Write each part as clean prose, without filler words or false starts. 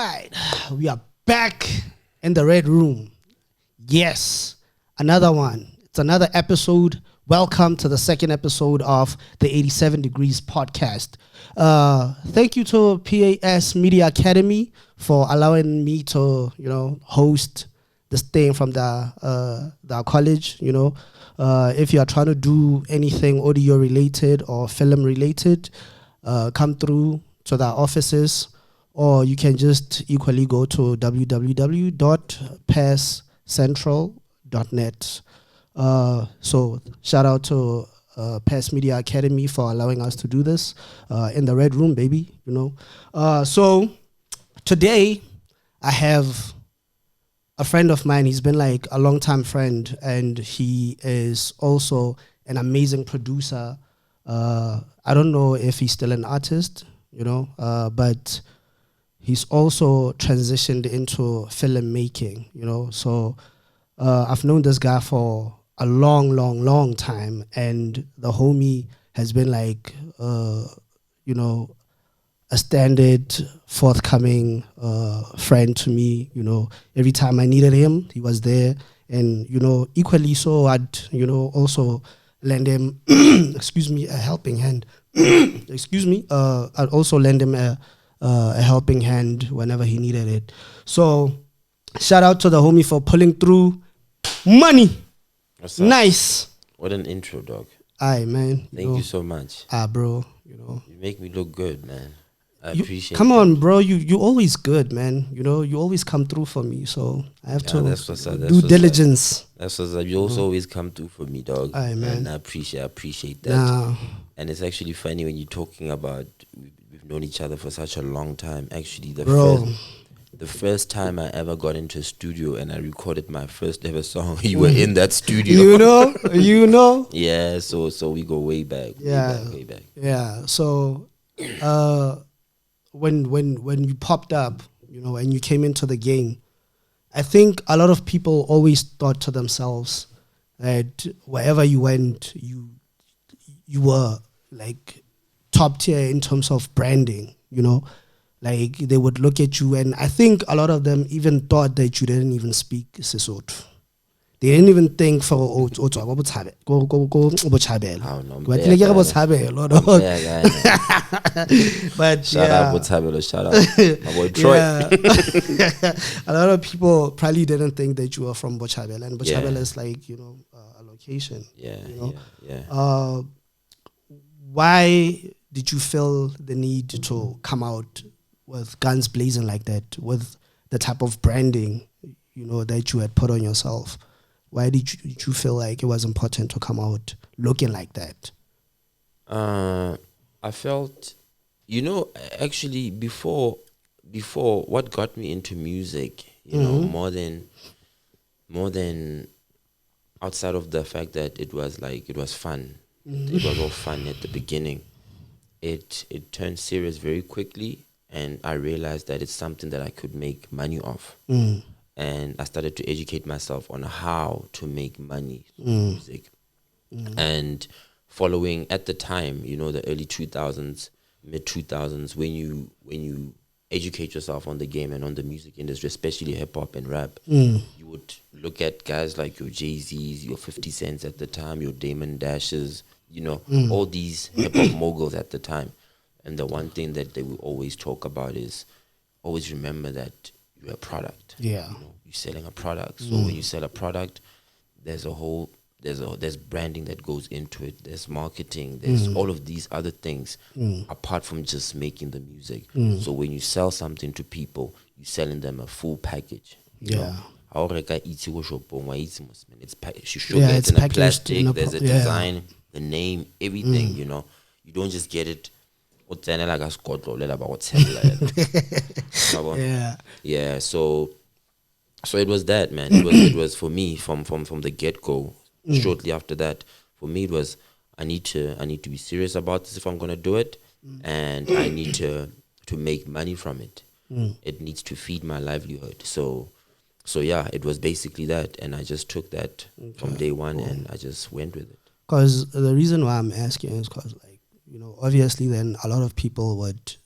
right, we are back in the red room. Yes, another one. It's another episode. Welcome to the second episode of the 87 Degrees podcast. Thank you to PAS Media Academy for allowing me to, host this thing from the college. If you are trying to do anything audio related or film related, come through to the offices, or you can just equally go to www.passcentral.net. So shout out to PAS Media Academy for allowing us to do this in the red room, baby. So today I have a friend of mine. He's been like a long time friend, and he is also an amazing producer. I don't know if he's still an artist, but he's also transitioned into filmmaking, So I've known this guy for a long time, and the homie has been like, a standard, forthcoming friend to me. Every time I needed him, he was there, and equally so, I'd also lend him, a helping hand. I'd also lend him a helping hand whenever he needed it. So shout out to the homie for pulling through. Money. What's up? Nice. What an intro, dog. Aye, man. Thank you so much. Bro. You make me look good, man. I appreciate it. Come on, bro. You always good, man. You always come through for me. So I have to do diligence. That's what's up. You also always come through for me, dog. Aye, man. And I appreciate that. Nah. And it's actually funny when you're talking about we've known each other for such a long time. Actually, the first time I ever got into a studio and I recorded my first ever song, you were in that studio. You know. Yeah, so we go way back. Way back. Yeah. So when you popped up, and you came into the game, I think a lot of people always thought to themselves that wherever you went, you were like top tier in terms of branding, Like they would look at you, and I think a lot of them even thought that you didn't even speak Sesotho. They didn't even think for go Bochabelo. But shout out Bochabelo, shout out my boy Troy. A lot of people probably didn't think that you were from Bochabelo, and Bochabelo is like a location. Why did you feel the need to come out with guns blazing like that, with the type of branding, that you had put on yourself? Why did you feel like it was important to come out looking like that? I felt, actually before what got me into music, more than outside of the fact that it was fun. Mm-hmm. It was all fun at the beginning. It turned serious very quickly, and I realized that it's something that I could make money off. Mm. And I started to educate myself on how to make money with music. Mm. And following at the time, the early 2000s, mid 2000s, when you educate yourself on the game and on the music industry, especially hip hop and rap, you would look at guys like your Jay-Z's, your 50 Cents at the time, your Damon Dashes, all these hip hop moguls at the time. And the one thing that they will always talk about is always remember that you're a product. Yeah. You're selling a product. So when you sell a product, there's branding that goes into it. There's marketing. There's all of these other things apart from just making the music. So when you sell something to people, you're selling them a full package. Yeah. It's sugar, it's in a plastic, there's a design, the name, everything, You don't just get it. Yeah. So it was that, man. It was for me from the get-go. Shortly after that, for me it was I need to be serious about this if I'm gonna do it, and I need to make money from it. It needs to feed my livelihood. So yeah, it was basically that, and I just took that from day one, and I just went with it. Because the reason why I'm asking is because, obviously then a lot of people would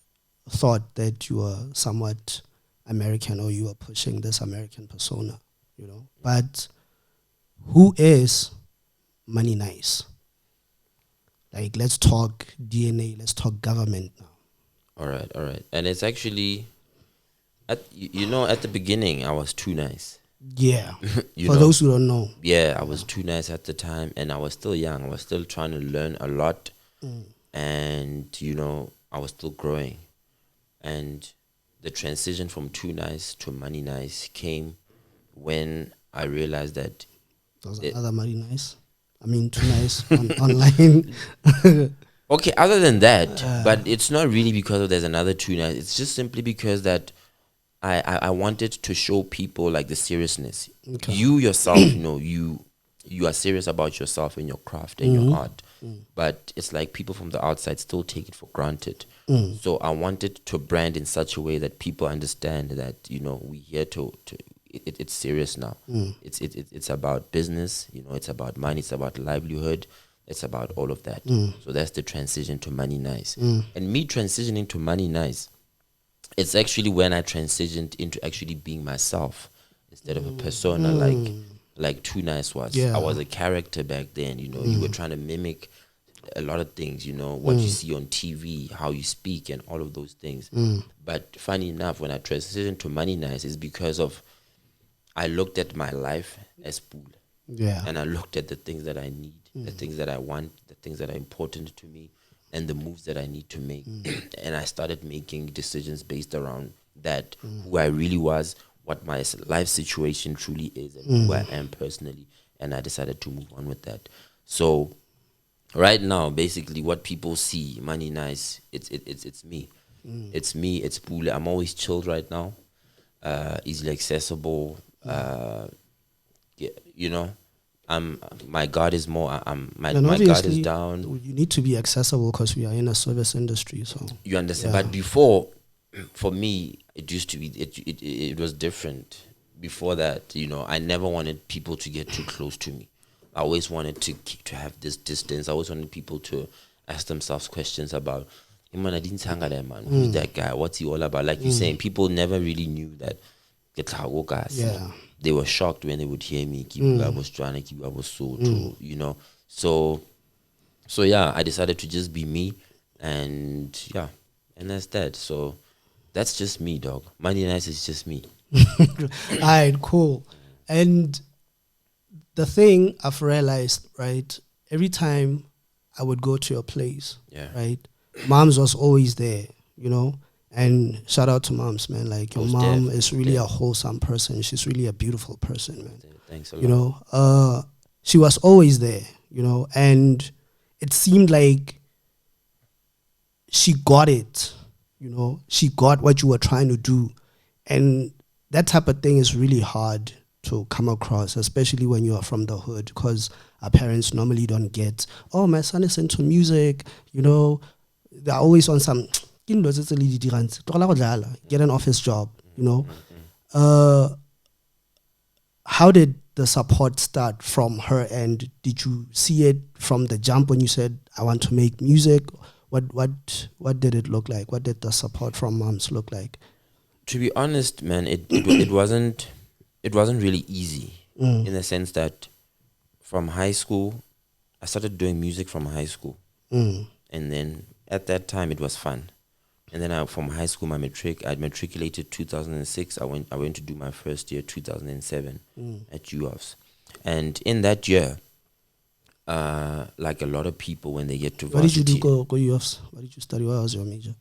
thought that you were somewhat American or you are pushing this American persona, you know. But who is MoneyNyce? Like, let's talk DNA, let's talk government now. All right. And it's actually, at the beginning, I was too nice. Yeah. For those who don't know. Yeah, I was too nice at the time, and I was still young. I was still trying to learn a lot, and I was still growing. And the transition from too nice to MoneyNyce came when I realized that there's another MoneyNyce. I mean, too nice online. Okay, other than that, but it's not really because there's another too nice. It's just simply because that I wanted to show people like the seriousness. Okay. You yourself, you are serious about yourself and your craft and your art. But it's like people from the outside still take it for granted. So I wanted to brand in such a way that people understand that, we're here to it's serious now. It's about business, it's about money, it's about livelihood, it's about all of that. So that's the transition to MoneyNyce. And me transitioning to MoneyNyce, it's actually when I transitioned into actually being myself instead of a persona like Too Nice was. Yeah. I was a character back then, you were trying to mimic a lot of things, what you see on TV, how you speak and all of those things. But funny enough, when I transitioned to MoneyNyce, is because of I looked at my life as Pule. Yeah. And I looked at the things that I need, the things that I want, the things that are important to me, and the moves that I need to make. And I started making decisions based around that, who I really was, what my life situation truly is, and who I am personally. And I decided to move on with that. So right now, basically, what people see, MoneyNyce, it's me. It's me, it's Pule. I'm always chilled right now, easily accessible. My guard is more. My guard is down. You need to be accessible because we are in a service industry. So you understand. Yeah. But before, for me, it used to be. It was different. Before that, I never wanted people to get too close to me. I always wanted to have this distance. I always wanted people to ask themselves questions about, hey man, I didn't hang that man. Who's that guy? What's he all about? Like you're saying, people never really knew that. Yeah. They were shocked when they would hear me. I was trying to I was so true, So yeah, I decided to just be me, and that's that. So that's just me, dog. MoneyNyce is just me. All right, cool. And the thing I've realized, right, every time I would go to your place, right, Moms was always there, And shout out to Moms, man. Like, your mom is really a wholesome person. She's really a beautiful person, man. Thanks a lot. She was always there, and it seemed like she got it, She got what you were trying to do. And that type of thing is really hard to come across, especially when you are from the hood, because our parents normally don't get, oh, my son is into music, They're always on some... get an office job, How did the support start from her end? Did you see it from the jump when you said, I want to make music? What did it look like? What did the support from Moms look like? To be honest, man, it wasn't really easy in the sense that from high school, I started doing music from high school. And then at that time it was fun. And then from high school, I matriculated 2006. I went to do my first year, 2007, at Gvrv. And in that year, like a lot of people, when they get to varsity... What did you do, go Gvrv? What did you study? What was your major?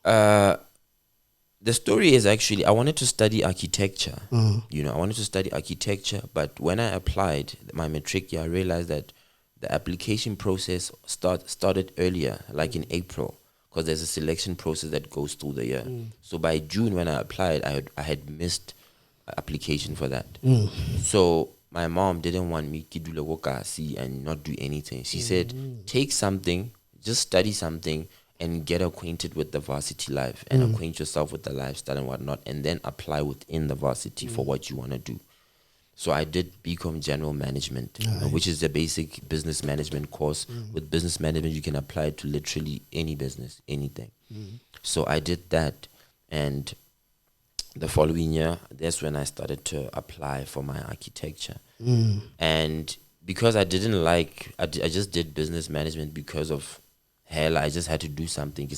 The story is actually, I wanted to study architecture. I wanted to study architecture, but when I applied my matric year, I realized that the application process started earlier, like in April. Because there's a selection process that goes through the year. So by June, when I applied, I had missed application for that. So my mom didn't want me to do and not do anything. She said, take something, just study something, and get acquainted with the varsity life and acquaint yourself with the lifestyle and whatnot, and then apply within the varsity for what you want to do. So I did BCom General Management, which is the basic business management course. With business management, you can apply to literally any business, anything. So I did that, and the following year, that's when I started to apply for my architecture. And because I didn't like, I just did business management because of hell. I just had to do something.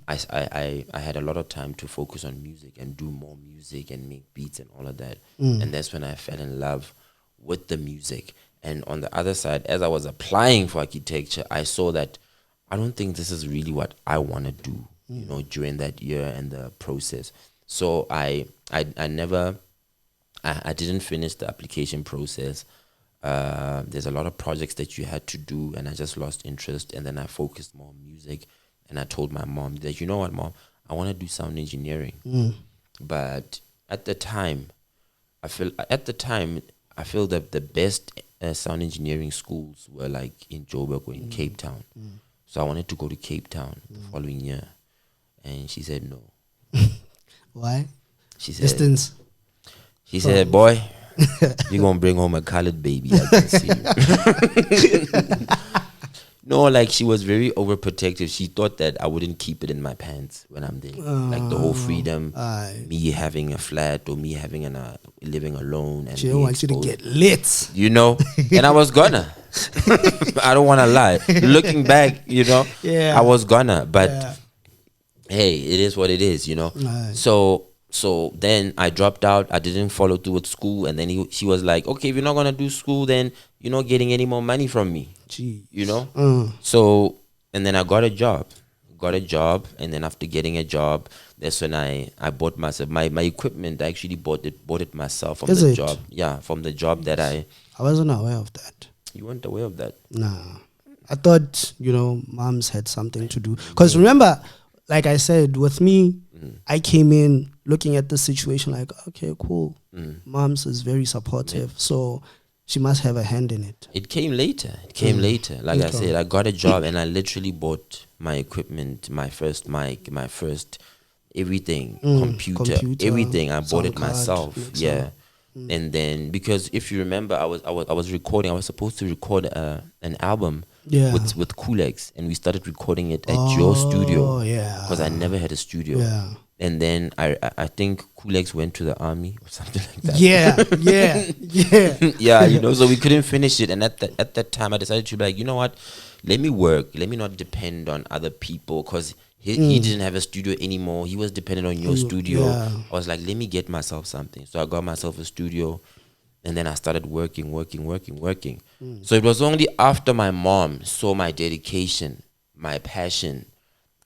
I had a lot of time to focus on music and do more music and make beats and all of that. And that's when I fell in love with the music. And on the other side, as I was applying for architecture, I saw that I don't think this is really what I want to do, you know, during that year and the process. So I didn't finish the application process. There's a lot of projects that you had to do, and I just lost interest. And then I focused more on music, and I told my mom that, you know what, Mom, I want to do sound engineering. But at the time, I feel that the best sound engineering schools were like in Joburg or in Cape Town. So I wanted to go to Cape Town the following year, and she said no. Why? She said distance. She said, boy, you're gonna bring home a colored baby. I can see you. No, like she was very overprotective. She thought that I wouldn't keep it in my pants when I'm there. Like the whole freedom, me having a flat or me having living alone. And she don't want you to get lit. You know? And I was gonna. I don't want to lie. Looking back, you know, I was gonna. But hey, it is what it is, you know? So then I dropped out. I didn't follow through with school. And then she was like, okay, if you're not going to do school, then you're not getting any more money from me. Jeez. You know? So, and then I got a job. And then after getting a job, that's when I bought myself my equipment. I actually bought it myself from the job. Yeah, from the job that I wasn't aware of that. You weren't aware of that? Nah. I thought, you know, moms had something to do. Because remember, like I said, with me, I came in looking at the situation like, okay, cool. Moms is very supportive. So she must have a hand in it. It came later. Like I said, I got a job and I literally bought my equipment, my first mic, my first everything, computer, everything. I bought it myself. Yeah. And then, because if you remember, I was recording. I was supposed to record an album with Kulex, and we started recording it at your studio. Because I never had a studio. Yeah. And then I think Kulex went to the army or something like that. Yeah, you know. So we couldn't finish it, and at that time, I decided to be like, you know what? Let me work. Let me not depend on other people, because he didn't have a studio anymore. He was dependent on your studio. I was like, let me get myself something. So I got myself a studio, and then I started working. So it was only after my mom saw my dedication, my passion,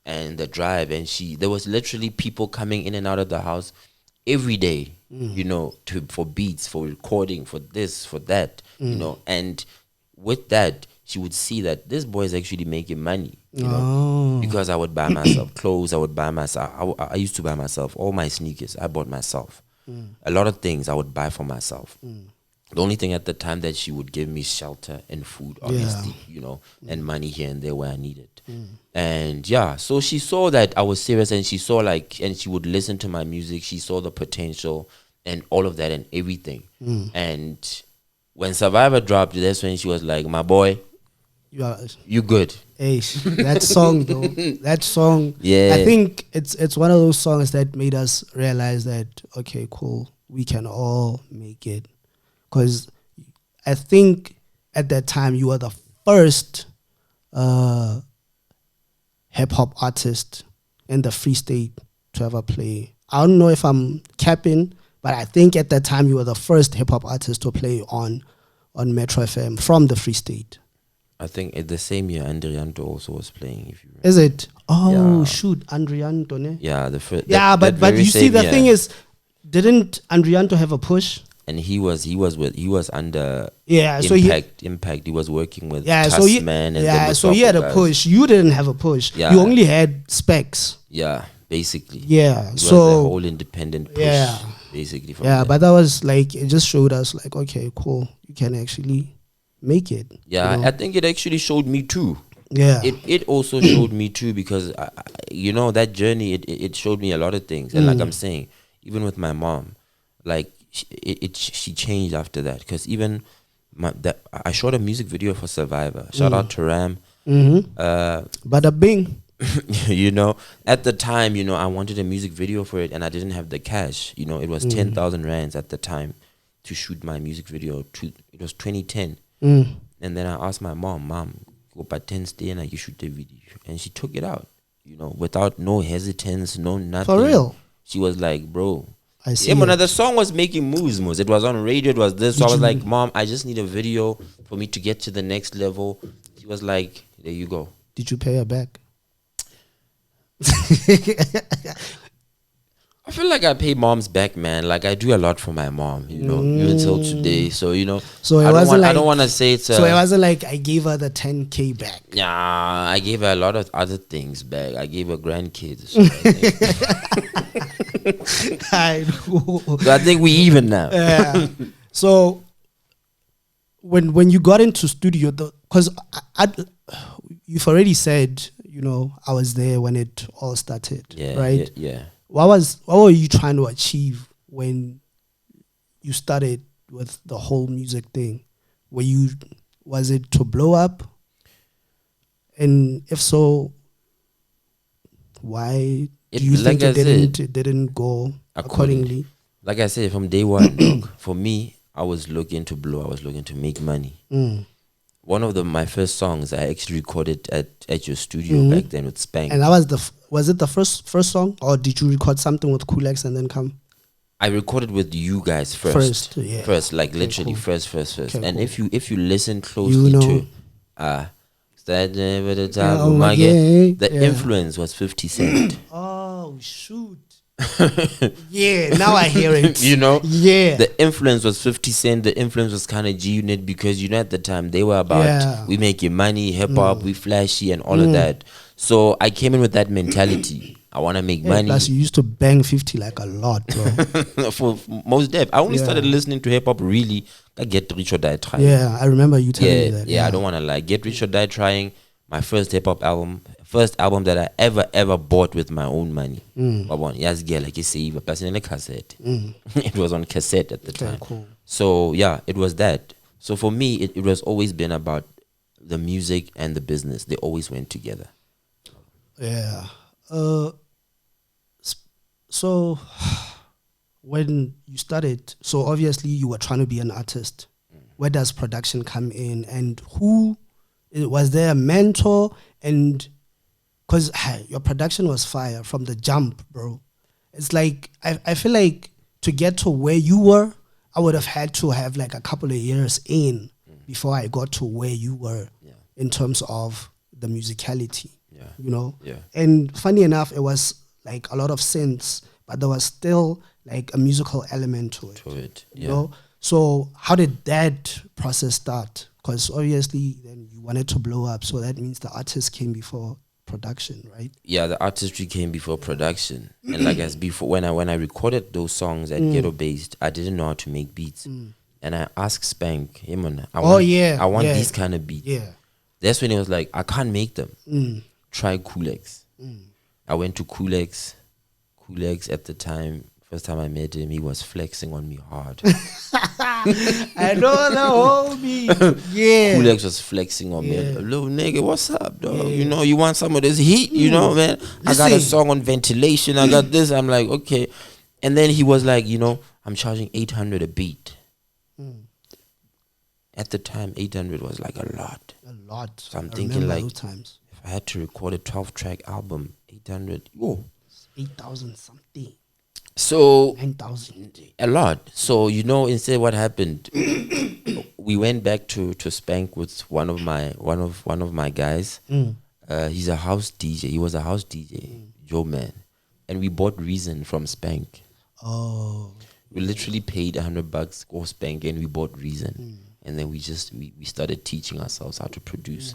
and the drive, and there was literally people coming in and out of the house every day, you know, for beats, for recording, for this, for that, you know. And with that, she would see that this boy is actually making money, you know, because I would buy myself clothes. I would buy myself. I used to buy myself all my sneakers. I bought myself a lot of things. I would buy for myself. The only thing at the time that she would give me shelter and food, obviously, you know, and money here and there where I needed. And so she saw that I was serious, and she saw and she would listen to my music. She saw the potential and all of that and everything. And when Survivor dropped, that's when she was like, my boy, you good. Hey, that song though, I think it's one of those songs that made us realize that, okay, cool, we can all make it. Because I think at that time you were the first hip-hop artist in the Free State to ever play. I don't know if I'm capping, but I think at that time you were the first hip-hop artist to play on Metro FM from the Free State. I think at the same year, Andrianto also was playing. If you remember. Is it? Oh, shoot, Andrianto, ne? Yeah, the first. Yeah, but you see, the thing is, didn't Andrianto have a push? And he was under impact. He was working with Tasman so he had a push. You didn't have a push. Yeah. You only had specs. Yeah, basically. Yeah, it so was a whole independent push. Basically. From there. But that was like, it just showed us like, okay, cool, you can actually make it. Yeah, you know? I think it actually showed me too. Yeah, it also showed me too, because you know, that journey it showed me a lot of things, and like I'm saying, even with my mom, like. She changed after that, because even I shot a music video for Survivor. Shout out to Ram. Bada bing. You know, at the time, you know, I wanted a music video for it and I didn't have the cash. You know, it was 10,000 rands at the time to shoot my music video. It was 2010. And then I asked my mom, go by 10 stay and you shoot the video. And she took it out, you know, without no hesitance, no nothing. For real? She was like, bro. I see. Yeah, the song was making moves. It was on radio, it was this. So I was like, Mom, I just need a video for me to get to the next level. She was like, there you go. Did you pay her back? I feel like I pay moms back, man. Like I do a lot for my mom, you know, even till today. So you know, so I don't want to say it's. So it wasn't like I gave her the 10K back. Yeah, I gave her a lot of other things back. I gave her grandkids. I know. So I think we even now. Yeah. So when you got into studio, because you've already said, you know, I was there when it all started. Yeah. Right. Yeah. What were you trying to achieve when you started with the whole music thing? Was it to blow up? And if so, why do you think it didn't go accordingly? Like I said, from day one, look, for me, I was looking to blow. I was looking to make money. One of my first songs I actually recorded at your studio back then with Spank. And that was it the first song, or did you record something with Kulex and then come? I recorded with you guys first. First, like okay, literally cool. first. Okay, and cool. if you listen closely to the influence was 50 Cent. Oh shoot. Yeah, now I hear it. You know, yeah, the influence was 50 Cent. The influence was kind of G-Unit, because you know at the time they were about we making money, hip hop, we flashy and all of that. So I came in with that mentality. I want to make money. Plus, you used to bang 50 like a lot, bro. For most depth, I only started listening to hip hop really. I Get Rich or Die Trying. Yeah, I remember you telling me that. Yeah, I don't want to lie. Get Rich or Die Trying. My first hip hop album, first album that I ever bought with my own money. Yes, girl, like you see, cassette. It was on cassette at the time. Cool. So yeah, it was that. So for me, it was always been about the music and the business. They always went together. Yeah. So when you started, so obviously you were trying to be an artist. Where does production come in, and was there a mentor? And because your production was fire from the jump, bro. It's like I feel like to get to where you were, I would have had to have like a couple of years in before I got to where you were in terms of the musicality. You know? Yeah. And funny enough, it was like a lot of synths, but there was still like a musical element to it. You know? So how did that process start? Because obviously then you wanted to blow up, so that means the artist came before production, right? Yeah, the artistry came before production. And like as before, when I recorded those songs at Ghetto Based, I didn't know how to make beats. And I asked Spank, hey man, I want these kind of beats. Yeah. That's when he was like, I can't make them. Try Kulex. I went to Kulex. Kulex at the time, first time I met him, he was flexing on me hard. I know the homie. Yeah. Kulex was flexing on me. Little nigga, what's up, dog? You know, you want some of this heat? You know, man. I got a song on ventilation. I got this. I'm like, okay. And then he was like, you know, I'm charging 800 a beat. At the time, 800 was like a lot. A lot. So I'm thinking like, if I had to record a 12-track album, 800, 8,000 something. So 9,000. A lot. So you know, instead, what happened? We went back to Spank with one of my guys. He's a house DJ. He was a house DJ, Joe Man, and we bought Reason from Spank. Oh. We literally paid $100 for Spank, and we bought Reason, and then we started teaching ourselves how to produce.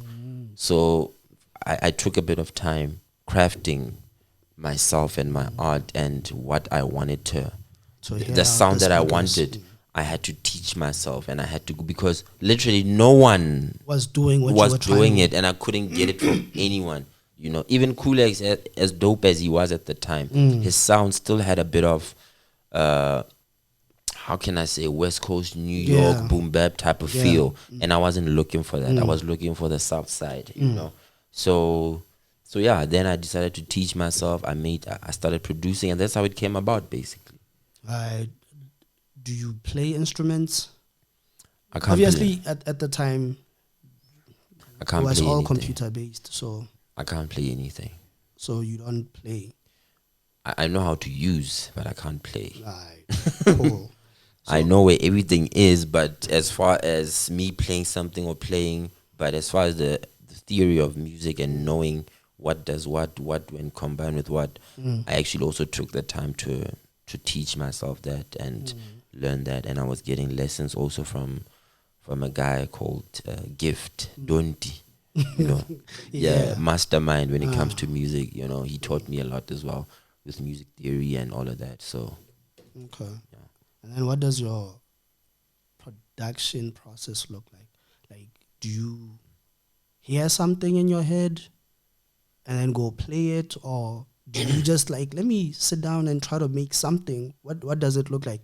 So I took a bit of time crafting myself and my art and what I wanted the sound that I wanted. I had to teach myself, and I had to, because literally no one was doing it, and I couldn't get it from anyone. You know, even Kulex, as dope as he was at the time, his sound still had a bit of how can I say, West Coast New York boom bap type of feel, and I wasn't looking for that. I was looking for the South Side, you know. So So yeah, then I decided to teach myself. I started producing, and that's how it came about, basically. Do you play instruments? I can't Obviously, play. at the time, I it can't was play all anything. computer based. I can't play anything. So you don't play. I know how to use, but I can't play. Right. Cool. I know where everything is, but as far as me playing something or playing, but as far as the theory of music and knowing what does what when combined with what, I actually also took the time to teach myself that and learn that, and I was getting lessons also from a guy called Gift Donti, you know, Yeah. mastermind when it comes to music. You know, he taught me a lot as well with music theory and all of that. So Okay. And then what does your production process look like? Like, do you hear something in your head and then go play it, or do you just like, let me sit down and try to make something? What does it look like?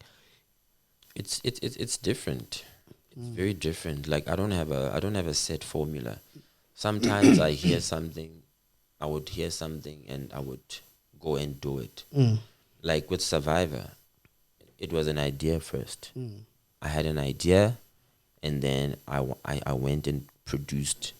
it's different. It's very different. Like I don't have a set formula. Sometimes I hear something, I would hear something and I would go and do it. Like with Survivor, it was an idea first. I had an idea, and then I went and produced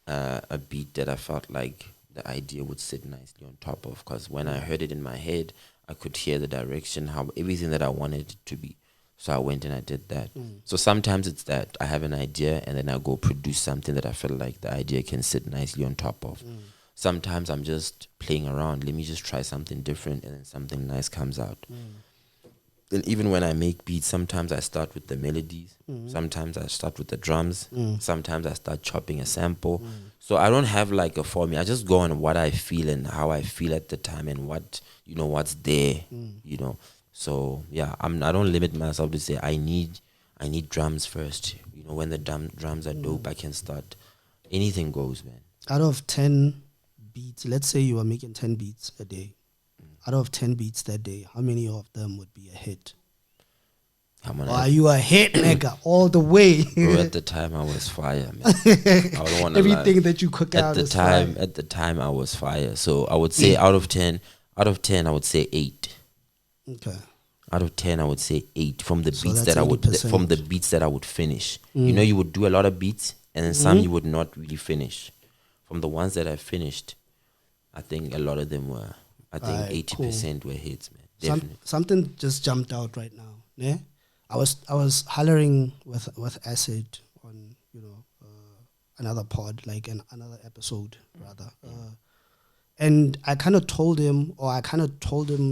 a beat that I felt like the idea would sit nicely on top of. Because when I heard it in my head, I could hear the direction, how everything that I wanted it to be. So I went and I did that. So sometimes it's that I have an idea and then I go produce something that I feel like the idea can sit nicely on top of. Sometimes I'm just playing around. Let me just try something different, and then something nice comes out. Then even when I make beats, sometimes I start with the melodies. Sometimes I start with the drums. Sometimes I start chopping a sample. So I don't have like a formula. I just go on what I feel and how I feel at the time and what's there, So yeah, I don't limit myself to say I need drums first. When the drums are dope, I can start. Anything goes, man. Out of 10 beats, let's say you are making 10 beats a day. Out of 10 beats that day, how many of them would be a hit? Or are you a hit maker all the way? Bro, at the time I was fire, man. I don't want to Everything lie. that you cook At out the is time, fire. at the time I was fire. So I would say out of 10, I would say 8. Okay. Out of 10, I would say 8 from the So beats that's that I would 80%. from the beats that I would finish. You would do a lot of beats and then some you would not really finish. From the ones that I finished, I think a lot of them were. I think 80% were hits, man. Definitely. Something just jumped out right now. Yeah, I was hollering with Acid on another pod, like another episode rather, and I kind of told him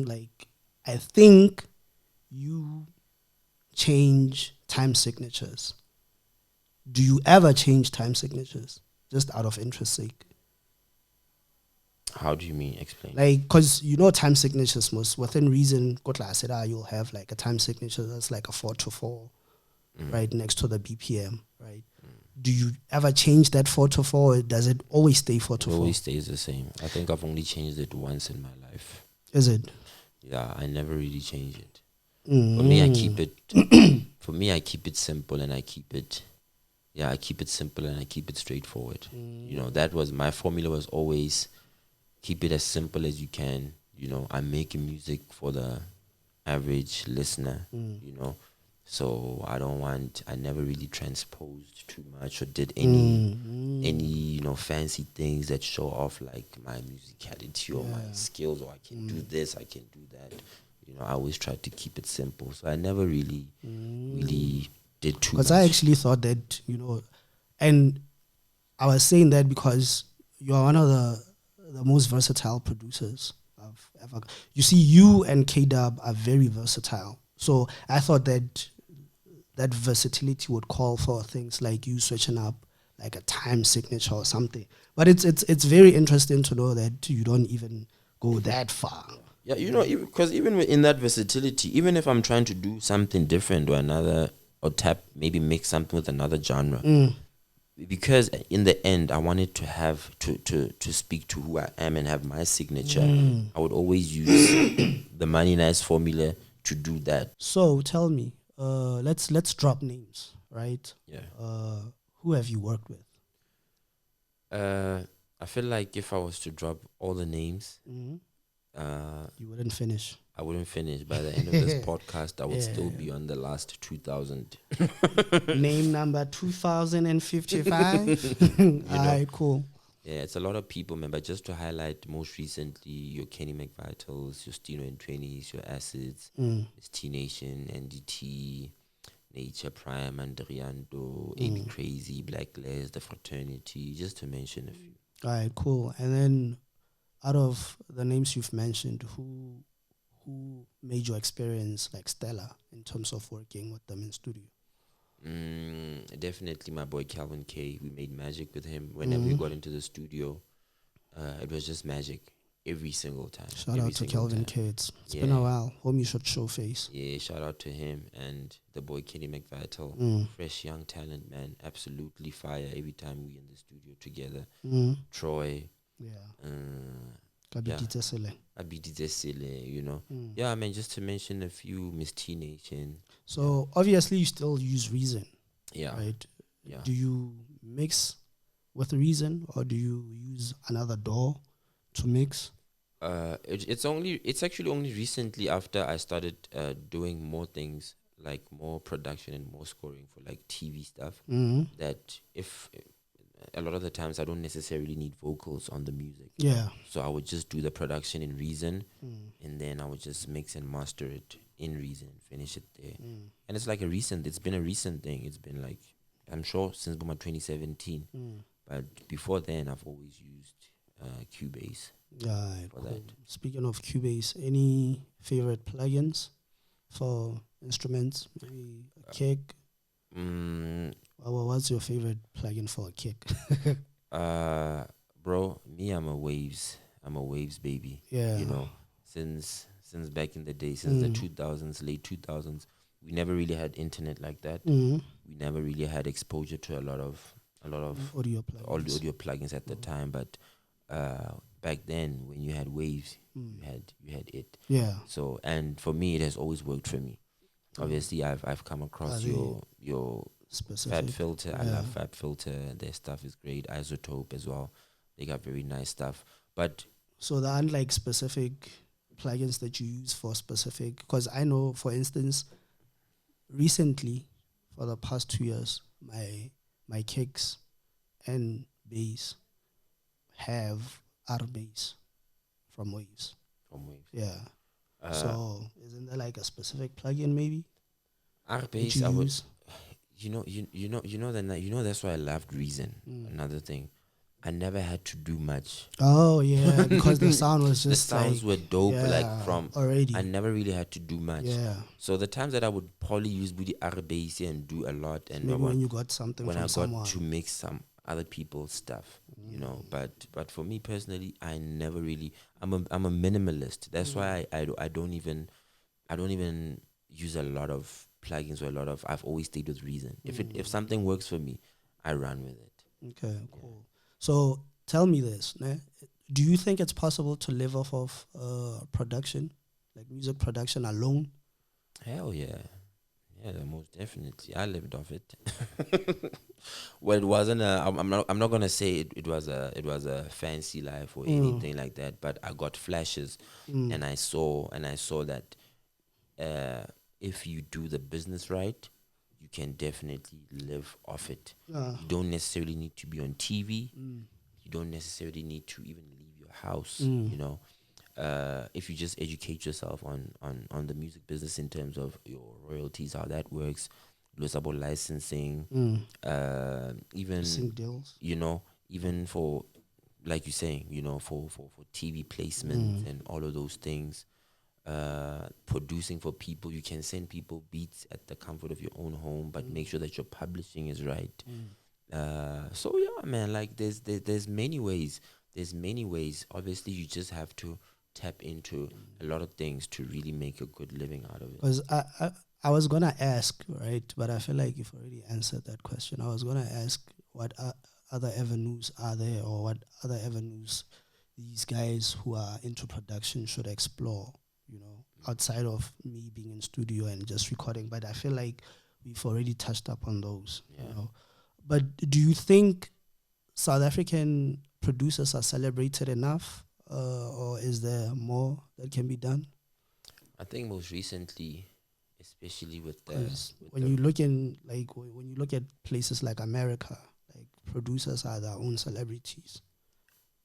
like, I think you change time signatures. Do you ever change time signatures just out of interest sake? How do you mean? Explain. Like, because time signatures most within reason, Kotla said, you'll have like a time signature that's like a 4/4, right next to the BPM, right? Do you ever change that 4/4, or does it always stay 4/4? It always stays the same. I think I've only changed it once in my life. Is it? Yeah, I never really change it. For me, I keep it. For me, I keep it simple, and I keep it. Yeah, I keep it simple and I keep it straightforward. That was my formula. Was always keep it as simple as you can. I'm making music for the average listener. So I never really transposed too much or did any fancy things that show off like my musicality or my skills, or I can do this, I can do that. I always tried to keep it simple. So I never really did too much. Because I actually thought that, and I was saying that because you are one of the most versatile producers I've ever. You see, you and K-Dub are very versatile. So I thought that versatility would call for things like you switching up like a time signature or something. But it's very interesting to know that you don't even go that far. Yeah, because even in that versatility, even if I'm trying to do something different or maybe mix something with another genre, because in the end I wanted to have to speak to who I am and have my signature, I would always use the MoneyNyce formula to do that. So tell me, let's drop names, right? Yeah. Who have you worked with? I feel like if I was to drop all the names, You wouldn't finish. I wouldn't finish. By the end of this podcast, I would still Yeah. be on the last 2,000. Name number 2055. All right, cool. Yeah, it's a lot of people, man. But just to highlight, most recently, your Kenny McVitals, your Stino and 20s, your Acids, it's T Nation, NDT, Nature Prime, Andriando, AB Crazy, Black Les, The Fraternity, just to mention a few. All right, cool. And then, out of the names you've mentioned, who made your experience like stellar in terms of working with them in studio? Definitely my boy Calvin K. We made magic with him. Whenever we got into the studio, it was just magic every single time. Shout out to Calvin K. It's been a while. Homie should show face. Yeah, shout out to him and the boy Kenny McVital. Fresh young talent, man. Absolutely fire every time we in the studio together. Troy. Yeah. You know. Yeah, I mean, just to mention a few, Miss T Nation. So obviously you still use Reason. Yeah. Right? Yeah. Do you mix with Reason or do you use another DAW to mix? It's actually only recently after I started doing more things like more production and more scoring for like TV stuff that if a lot of the times I don't necessarily need vocals on the music. Yeah. So I would just do the production in Reason and then I would just mix and master it in Reason and finish it there. And it's like it's been a recent thing. It's been like, I'm sure since 2017. But before then I've always used Cubase. Yeah, for cool. that. Speaking of Cubase, any favorite plugins for instruments? Maybe a kick? What's your favorite plugin for a kick? Bro, me, I'm a Waves baby. Yeah. You know, since back in the day, since the 2000s, late 2000s, we never really had internet like that. We never really had exposure to a lot of audio plugins. all the audio plugins at the time. But back then, when you had Waves, you had it. Yeah. So, and for me, it has always worked for me. Obviously, I've come across your specific Fab Filter. I love Fab Filter. Their stuff is great. Isotope as well. They got very nice stuff. But so there aren't like specific plugins that you use for specific, because I know, for instance, recently for the past 2 years, my kicks and bass have R bass from Waves. Yeah. So isn't there like a specific plugin maybe? R bass, I would. You know that's why I loved Reason. Another thing, I never had to do much. Oh yeah, because the sound was just the sounds were dope. Like from already, I never really had to do much. Yeah. So the times that I would probably use the R bass and do a lot, and maybe when you got something when from I got someone to mix some other people's stuff, you know. But for me personally, I never really. I'm a minimalist. That's why I don't even use a lot of plugins or a lot of. I've always stayed with Reason. If something works for me, I run with it. Okay, cool. So tell me this, né? Do you think it's possible to live off of production, like music production alone? Hell yeah. Yeah, most definitely. I lived off it. Well, it wasn't I'm not gonna say it was a fancy life or anything like that, but I got flashes and I saw that if you do the business right, you can definitely live off it. You don't necessarily need to be on TV. You don't necessarily need to even leave your house, you know. If you just educate yourself on the music business in terms of your royalties, how that works, about licensing, even deals, you know, even for, like you're saying, you know, for TV placements and all of those things, producing for people. You can send people beats at the comfort of your own home, but make sure that your publishing is right. So yeah, man, like there's many ways. There's many ways. Obviously, you just have to tap into a lot of things to really make a good living out of it. Because I was gonna ask, right, but I feel like you've already answered that question. I was gonna ask what other avenues are there, or what other avenues these guys who are into production should explore, you know, outside of me being in studio and just recording. But I feel like we've already touched up on those, you know. But do you think South African producers are celebrated enough, or is there more that can be done? I think most recently, especially with the Because with when the you look in like when you look at places like America, like producers are their own celebrities.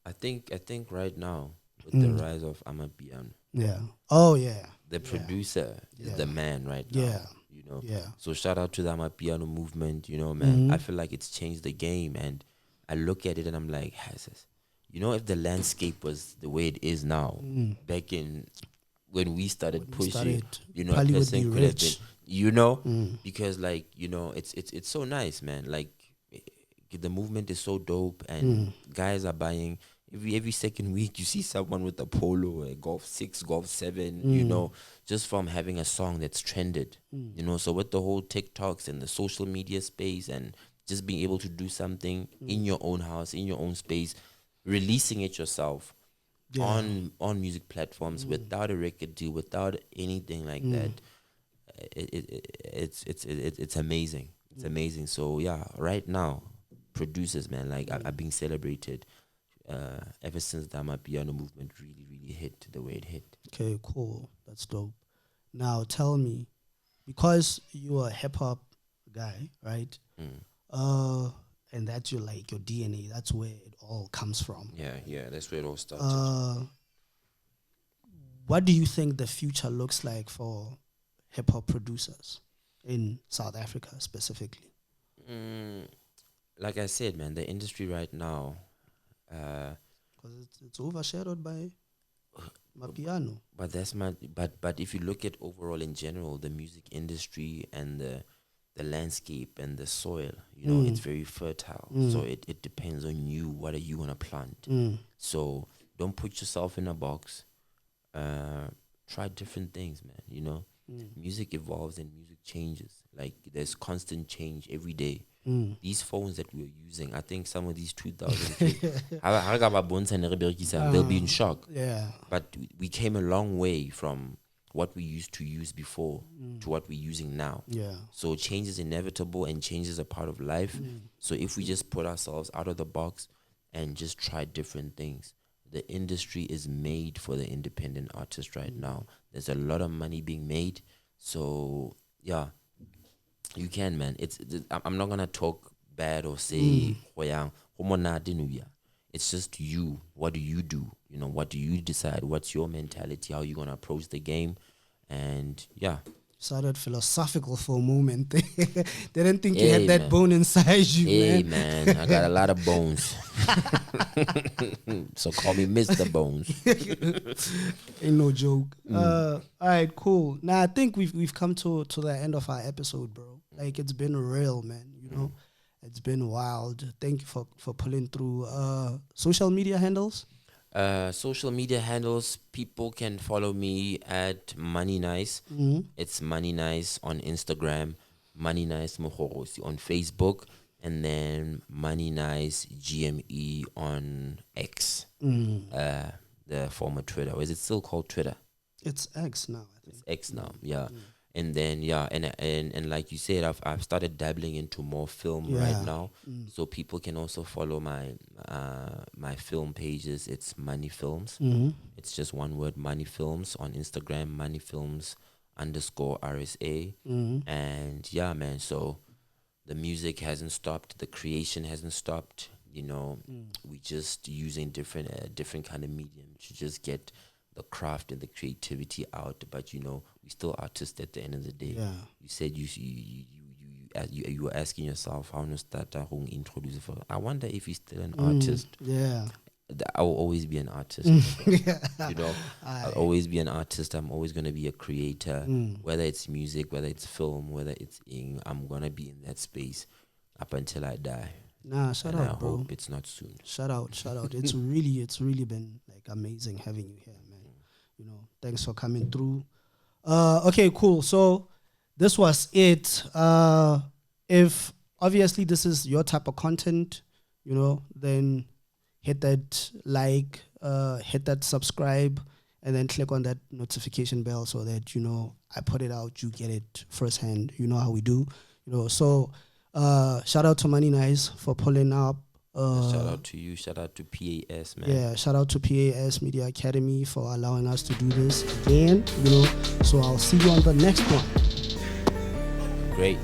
I think right now with the Mm. rise of Amapiano, Yeah. Oh yeah. the Yeah. producer is Yeah. the man right now. Yeah. You know, Yeah. so shout out to the Amapiano movement. You know, man, I Mm-hmm. feel like it's changed the game, and I look at it and I'm like, you know, if the landscape was the way it is now, Mm. back in when we started When we pushing, started, you know, a probably would be person could have been, rich. you know, Mm. because like, you know, it's so nice, man. Like the movement is so dope, and Mm. guys are buying every second week. You see someone with a Polo, a Golf 6, Golf 7, you Mm. know, just from having a song that's trended, Mm. you know. So with the whole TikToks and the social media space, and just being able to do something in your own house, in your own space, releasing it yourself Yeah. on music platforms without a record deal, without anything like Mm. that, it's amazing. It's amazing. So yeah, right now, producers, man, like are being celebrated. Ever since the Amapiano movement really hit the way it hit. Okay, cool. That's dope. Now tell me, because you're a hip hop guy, right? Mm. Uh, and that's your like your DNA. That's where it all comes from. Yeah, that's where it all started. What do you think the future looks like for hip hop producers in South Africa specifically? Like I said, man, the industry right now, Because it's overshadowed by Mapiano. but but if you look at overall in general, the music industry and the landscape and the soil, you know, it's very fertile. So it depends on you. What are you gonna plant? So don't put yourself in a box. Try different things, man. You know, music evolves and music changes. Like there's constant change every day. These phones that we're using, I think some of these 2000 kids, they'll be in shock. Yeah. But we came a long way from what we used to use before to what we're using now. Yeah. So change is inevitable, and change is a part of life. So if we just put ourselves out of the box and just try different things, the industry is made for the independent artist right now. There's a lot of money being made. So yeah, you can, man. I'm not gonna talk bad or say it's just you. What do you do? You know, what do you decide? What's your mentality? How you gonna approach the game? And yeah. Sounded philosophical for a moment. Didn't think you Hey, had that man. bone inside you, Hey man. man, I got a lot of bones. So call me Mr. Bones. Ain't no joke. All right, cool. Now I think we've come to the end of our episode, bro. Like it's been real, man. You know, it's been wild. Thank you for pulling through. Social media handles. Social media handles, people can follow me at MoneyNyce. It's MoneyNyce on Instagram, MoneyNyce Mogorosi on Facebook, and then MoneyNyce GME on X, the former Twitter. Or is it still called Twitter? It's X now, I think. It's X now, yeah. And then and like you said, I've started dabbling into more film right now. So people can also follow my my film pages. It's Money Films. It's just one word, Money Films on Instagram, Money Films _RSA. And yeah, man. So the music hasn't stopped, the creation hasn't stopped. You know, we just using different kind of medium to just get the craft and the creativity out, but you know, we still artists at the end of the day. Yeah. You said you were asking yourself how to start introduce for. I wonder if he's still an artist. Yeah. I will always be an artist. You know, I'll always be an artist. I'm always gonna be a creator, whether it's music, whether it's film, whether it's I'm gonna be in that space up until I die. Nah, shout out, I bro. hope it's not soon. Shout out. It's really been like amazing having you here, man. You know, thanks for coming through. Okay, cool. So this was it. If obviously this is your type of content, you know, then hit that like, hit that subscribe, and then click on that notification bell so that, you know, I put it out, you get it firsthand. You know how we do, you know. So shout out to MoneyNyce for pulling up Shout out to you. Shout out to PAS, man. Yeah, shout out to PAS Media Academy for allowing us to do this again. So I'll see you on the next one. Great.